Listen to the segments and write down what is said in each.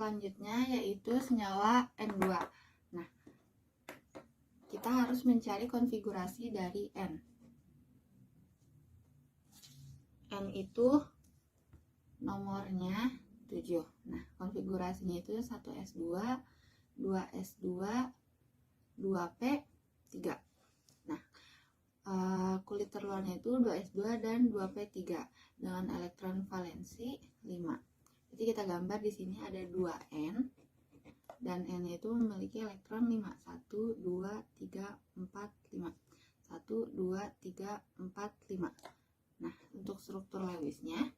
selanjutnya yaitu senyawa N2. Nah, kita harus mencari konfigurasi dari N. N itu nomornya 7. Nah, konfigurasinya itu 1s2, 2s2, 2p, 3. Nah, kulit terluarnya itu 2s2 dan 2p3 dengan elektron valensi 5. Jadi kita gambar di sini ada 2n dan n itu memiliki elektron 5. 1 2 3 4 5. 1 2 3 4 5. Nah, untuk struktur Lewisnya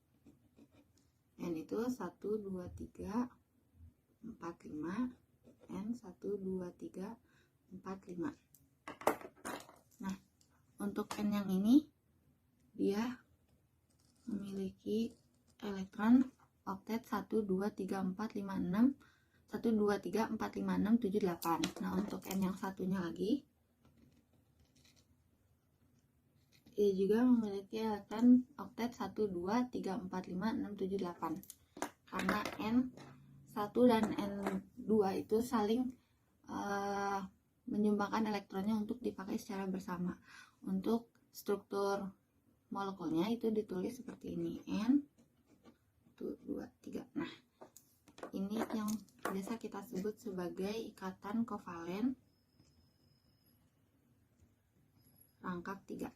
n itu 1 2 3 4 5, n 1 2 3 4 5. Nah, untuk n yang ini dia memiliki elektron oktet 1 2 3 4 5 6 1 2 3 4 5 6 7 8. Nah, untuk n yang satunya lagi dia juga memiliki elektron oktet 1 2 3 4 5 6 7 8. Karena N1 dan N2 itu saling menyumbangkan elektronnya untuk dipakai secara bersama. Untuk struktur molekulnya itu ditulis seperti ini, N 1 2 3. Nah, ini yang biasa kita sebut sebagai ikatan kovalen rangkap 3.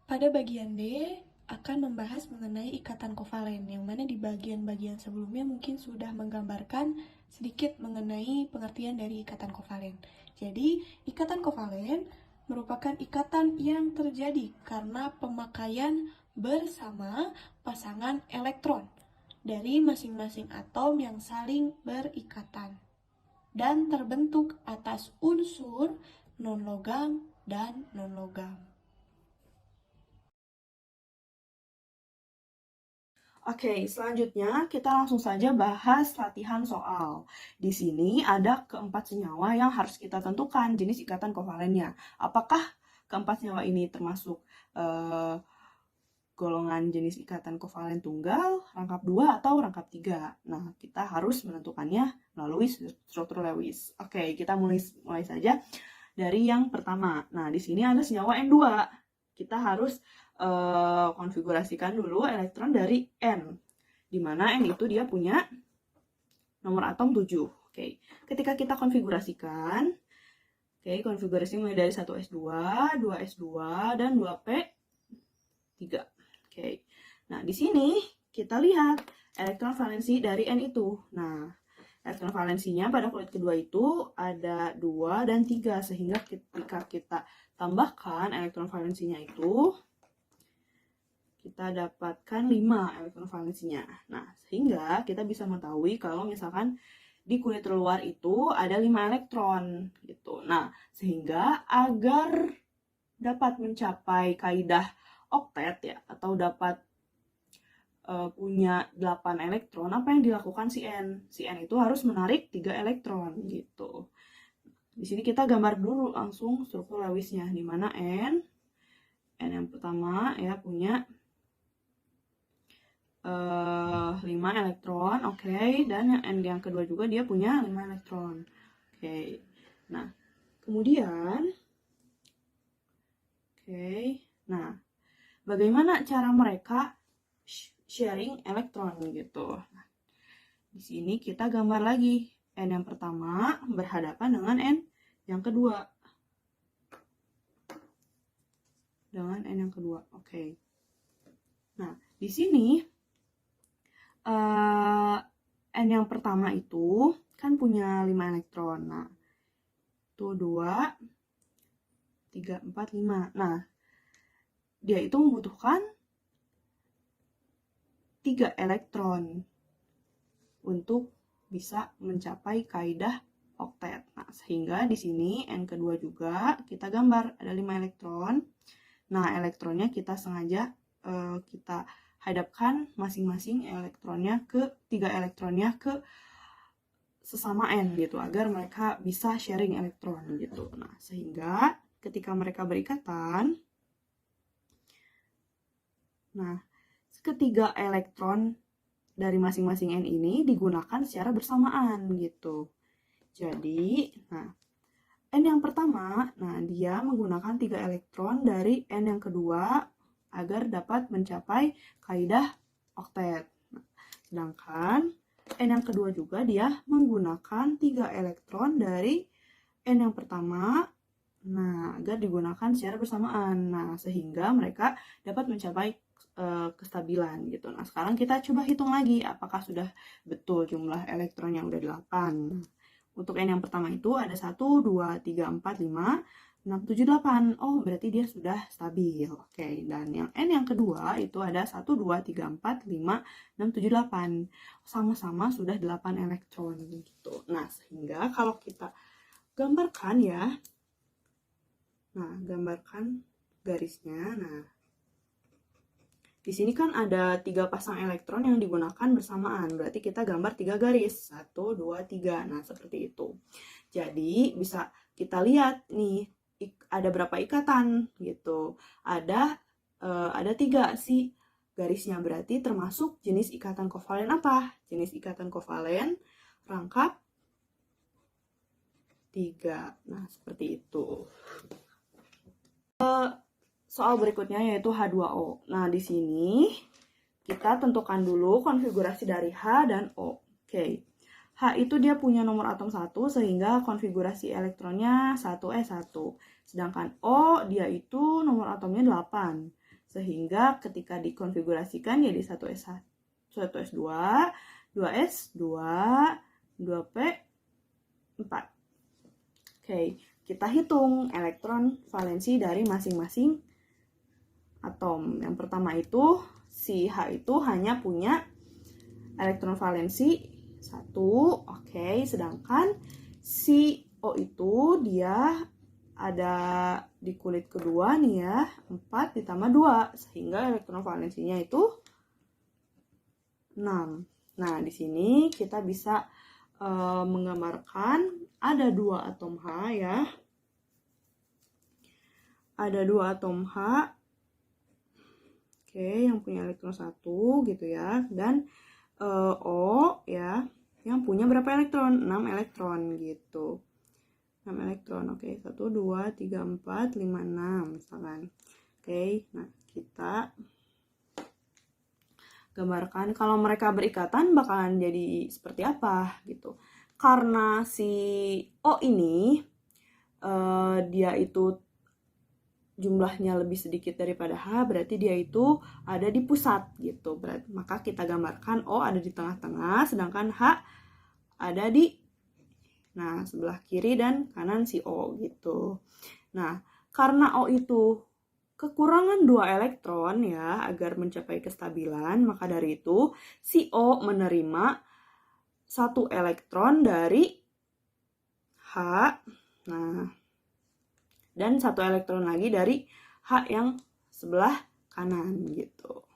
Pada bagian D akan membahas mengenai ikatan kovalen, yang mana di bagian-bagian sebelumnya mungkin sudah menggambarkan sedikit mengenai pengertian dari ikatan kovalen. Jadi, ikatan kovalen merupakan ikatan yang terjadi karena pemakaian bersama pasangan elektron dari masing-masing atom yang saling berikatan dan terbentuk atas unsur non-logam dan non-logam. Oke, selanjutnya kita langsung saja bahas latihan soal. Di sini ada keempat senyawa yang harus kita tentukan jenis ikatan kovalennya. Apakah keempat senyawa ini termasuk golongan jenis ikatan kovalen tunggal, rangkap 2, atau rangkap 3? Nah, kita harus menentukannya melalui struktur Lewis. Oke, kita mulai saja dari yang pertama. Nah, di sini ada senyawa N2. Kita harus konfigurasikan dulu elektron dari N, di mana N itu dia punya nomor atom 7. Oke, ketika kita konfigurasikan, konfigurasi mulai dari 1s2, 2s2, dan 2p3. Oke, nah di sini kita lihat elektron valensi dari N itu. Nah, elektron valensinya pada kulit kedua itu ada 2 dan 3, sehingga ketika kita tambahkan elektron valensinya itu, kita dapatkan 5 elektron valensinya. Nah, sehingga kita bisa mengetahui kalau misalkan di kulit terluar itu ada 5 elektron gitu. Nah, sehingga agar dapat mencapai kaidah oktet ya, atau dapat punya 8 elektron, apa yang dilakukan si N? Si N itu harus menarik 3 elektron gitu. Di sini kita gambar dulu langsung struktur Lewisnya, di mana N yang pertama ya punya 5 elektron, oke, dan yang N yang kedua juga dia punya 5 elektron. Oke. Nah, kemudian nah, bagaimana cara mereka sharing elektron gitu. Nah, di sini kita gambar lagi N yang pertama berhadapan dengan N yang kedua. Oke. Nah, di sini N yang pertama itu kan punya 5 elektron. Nah, itu 2, 3, 4, 5. Nah, dia itu membutuhkan 3 elektron untuk bisa mencapai kaidah oktet. Nah, sehingga di sini N kedua juga kita gambar ada 5 elektron. Nah, elektronnya kita sengaja kita hadapkan masing-masing elektronnya ke 3 elektronnya ke sesama N gitu, agar mereka bisa sharing elektron gitu. Nah, sehingga ketika mereka berikatan, Nah, ketiga elektron dari masing-masing N ini digunakan secara bersamaan gitu. Jadi, nah, N yang pertama, nah dia menggunakan 3 elektron dari N yang kedua agar dapat mencapai kaidah oktet. Nah, sedangkan N yang kedua juga dia menggunakan 3 elektron dari N yang pertama, nah agar digunakan secara bersamaan. Nah, sehingga mereka dapat mencapai kestabilan gitu. Nah, sekarang kita coba hitung lagi apakah sudah betul jumlah elektron yang udah 8. Untuk N yang pertama itu ada 1, 2, 3, 4, 5, 6, 7, 8. Oh, berarti dia sudah stabil. Oke, dan yang N yang kedua itu ada 1, 2, 3, 4, 5, 6, 7, 8. Sama-sama sudah 8 elektron gitu. Nah, sehingga kalau kita gambarkan ya. Nah, gambarkan garisnya. Nah, di sini kan ada 3 pasang elektron yang digunakan bersamaan. Berarti kita gambar 3 garis. 1, 2, 3. Nah, seperti itu. Jadi, bisa kita lihat nih, ada berapa ikatan gitu. Ada 3 sih garisnya. Berarti termasuk jenis ikatan kovalen apa? Jenis ikatan kovalen rangkap 3. Nah, seperti itu. Soal berikutnya yaitu H2O. Nah, di sini kita tentukan dulu konfigurasi dari H dan O. Oke. H itu dia punya nomor atom 1 sehingga konfigurasi elektronnya 1s1. Sedangkan O dia itu nomor atomnya 8. Sehingga ketika dikonfigurasikan jadi 1s1, 1s2, 2s2, 2p, 4. Oke, kita hitung elektron valensi dari masing-masing atom. Yang pertama itu, si H itu hanya punya elektron valensi 1, oke. Sedangkan si O itu dia ada di kulit kedua nih ya, 4 ditambah 2. Sehingga elektron valensinya itu 6. Nah, di sini kita bisa menggambarkan ada 2 atom H ya. Ada 2 atom H. Oke, yang punya elektron 1 gitu ya. Dan O ya, yang punya berapa elektron? 6 elektron gitu. 6 elektron, oke. 1, 2, 3, 4, 5, 6 misalkan. Oke, nah kita gambarkan kalau mereka berikatan bakalan jadi seperti apa gitu. Karena si O ini dia itu jumlahnya lebih sedikit daripada H, berarti dia itu ada di pusat gitu. Berarti, maka kita gambarkan O ada di tengah-tengah, sedangkan H ada di sebelah kiri dan kanan si O gitu. Nah, karena O itu kekurangan 2 elektron ya agar mencapai kestabilan, maka dari itu si O menerima 1 elektron dari H. Nah, dan 1 elektron lagi dari H yang sebelah kanan gitu.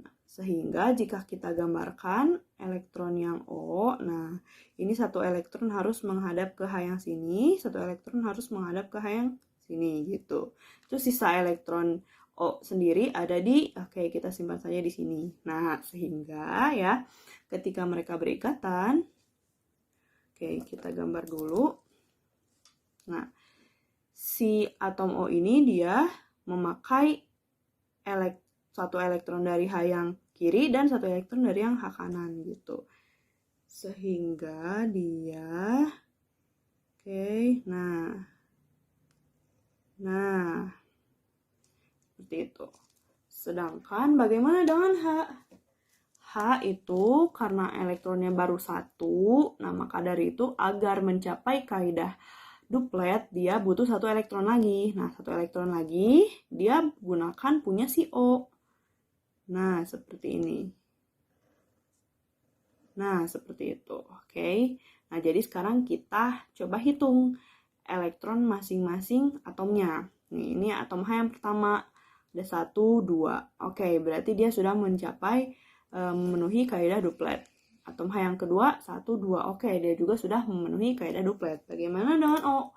Nah, sehingga jika kita gambarkan elektron yang O, nah ini 1 elektron harus menghadap ke H yang sini, 1 elektron harus menghadap ke H yang sini gitu. Terus sisa elektron O sendiri ada di, oke kita simpan saja di sini. Nah, sehingga ya ketika mereka berikatan, oke kita gambar dulu. Nah, si atom O ini dia memakai 1 elektron dari H yang kiri dan 1 elektron dari yang H kanan gitu. Sehingga dia nah seperti itu. Sedangkan bagaimana dengan H? H itu karena elektronnya baru 1, nah maka dari itu agar mencapai kaidah duplet, dia butuh 1 elektron lagi. Nah, 1 elektron lagi, dia gunakan punya si O. Nah, seperti ini. Nah, seperti itu. Oke. Nah, jadi sekarang kita coba hitung elektron masing-masing atomnya. Nih, ini atom H yang pertama. Ada 1, 2. Oke, berarti dia sudah mencapai memenuhi kaidah duplet. Atom H yang kedua 1, 2. Oke, dia juga sudah memenuhi kaidah duplet. Bagaimana dengan O?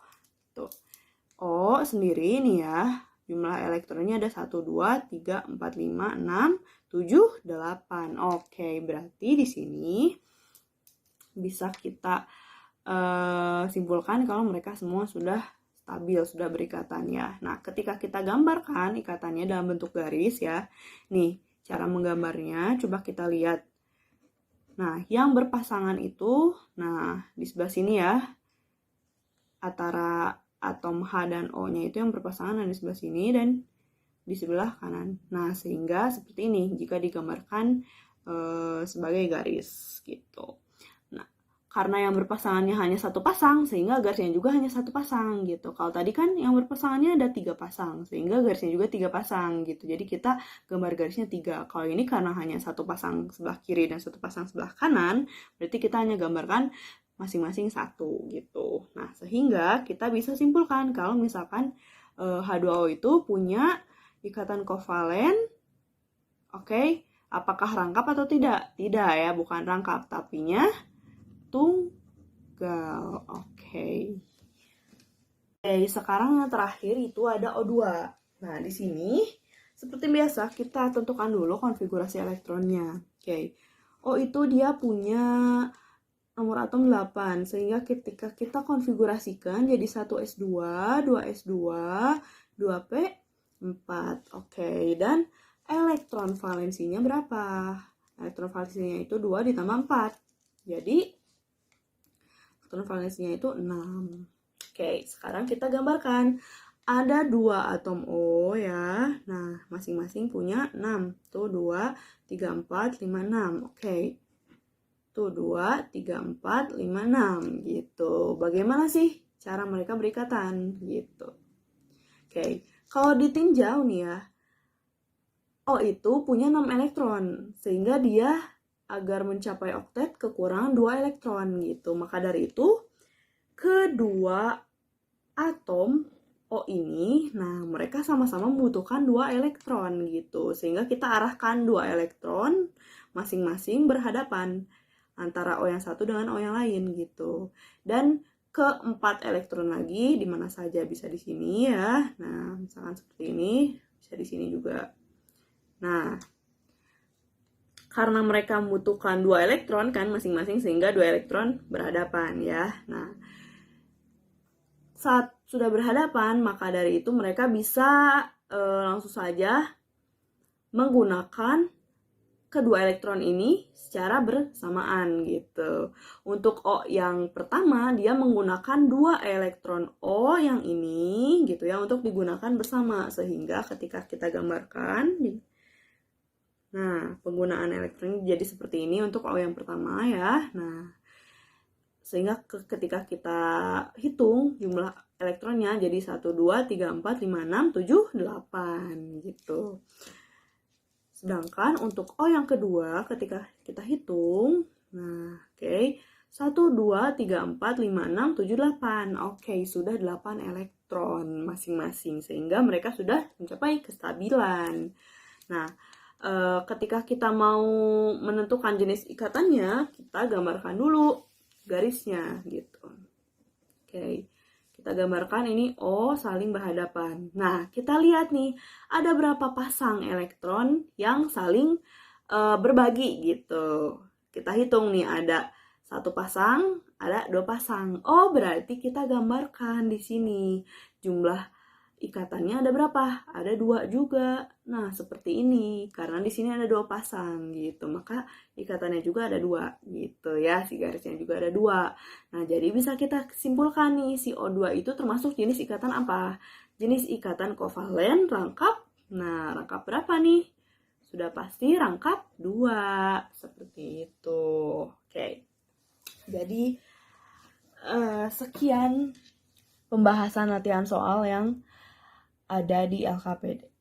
Tuh. O sendiri nih ya, Jumlah elektronnya ada 1, 2, 3, 4, 5, 6, 7, 8. Oke, berarti di sini bisa kita simpulkan kalau mereka semua sudah stabil, sudah berikatan ya. Nah, ketika kita gambarkan ikatannya dalam bentuk garis ya. Nih, cara menggambarnya coba kita lihat. Nah, yang berpasangan itu, nah di sebelah sini ya, antara atom H dan O-nya itu yang berpasangan di sebelah sini dan di sebelah kanan. Nah, sehingga seperti ini jika digambarkan sebagai garis gitu. Nah, karena yang berpasangannya hanya satu pasang, sehingga garisnya juga hanya satu pasang gitu. Kalau tadi kan yang berpasangannya ada 3 pasang, sehingga garisnya juga 3 pasang gitu. Jadi kita gambar garisnya 3. Kalau ini karena hanya satu pasang sebelah kiri dan satu pasang sebelah kanan, berarti kita hanya gambarkan masing-masing satu gitu. Nah, sehingga kita bisa simpulkan kalau misalkan H2O itu punya ikatan kovalen, oke, apakah rangkap atau tidak? Tidak ya, bukan rangkap, tapinya tunggal. Oke. Sekarang yang terakhir itu ada O2. Nah, di sini seperti biasa kita tentukan dulu konfigurasi elektronnya. Oke. O itu dia punya nomor atom 8, sehingga ketika kita konfigurasikan jadi 1s2, 2s2, 2p, 4. Oke, dan elektron valensinya berapa? Elektron valensinya itu 2 ditambah 4. Jadi, elektron valensinya itu 6. Oke, sekarang kita gambarkan. Ada 2 atom O ya. Nah, masing-masing punya 6. Tuh 2, 3, 4, 5, 6. Oke. Tuh 2, 3, 4, 5, 6 gitu. Bagaimana sih cara mereka berikatan gitu. Oke, kalau ditinjau nih ya, O itu punya 6 elektron, sehingga dia agar mencapai oktet kekurangan 2 elektron gitu. Maka dari itu, kedua atom O ini, nah mereka sama-sama membutuhkan 2 elektron gitu. Sehingga kita arahkan 2 elektron masing-masing berhadapan antara O yang satu dengan O yang lain gitu. Dan keempat elektron lagi di mana saja, bisa di sini ya. Nah, misalkan seperti ini, bisa di sini juga. Nah, karena mereka membutuhkan 2 elektron kan masing-masing, sehingga 2 elektron berhadapan ya. Nah, saat sudah berhadapan, maka dari itu mereka bisa langsung saja menggunakan kedua elektron ini secara bersamaan gitu. Untuk O yang pertama, dia menggunakan 2 elektron O yang ini gitu ya untuk digunakan bersama, sehingga ketika kita gambarkan, nah penggunaan elektron jadi seperti ini untuk O yang pertama ya. Nah, sehingga ketika kita hitung jumlah elektronnya jadi 1, 2, 3, 4, 5, 6, 7, 8 gitu. Sedangkan untuk O yang kedua, ketika kita hitung, nah oke, 1, 2, 3, 4, 5, 6, 7, 8. Oke, sudah 8 elektron masing-masing, sehingga mereka sudah mencapai kestabilan. Nah, ketika kita mau menentukan jenis ikatannya, kita gambarkan dulu garisnya gitu. Oke. Kita gambarkan ini O saling berhadapan. Nah, kita lihat nih, ada berapa pasang elektron yang saling berbagi gitu. Kita hitung nih, ada 1 pasang, ada 2 pasang. Oh, berarti kita gambarkan di sini. Jumlah ikatannya ada berapa? Ada 2 juga. Nah, seperti ini. Karena di sini ada 2 pasang gitu. Maka ikatannya juga ada 2 gitu ya. Si garisnya juga ada 2. Nah, jadi bisa kita simpulkan nih, si O2 itu termasuk jenis ikatan apa? Jenis ikatan kovalen rangkap. Nah, rangkap berapa nih? Sudah pasti rangkap 2. Seperti itu. Oke. Jadi, sekian pembahasan latihan soal yang ada di LKPD.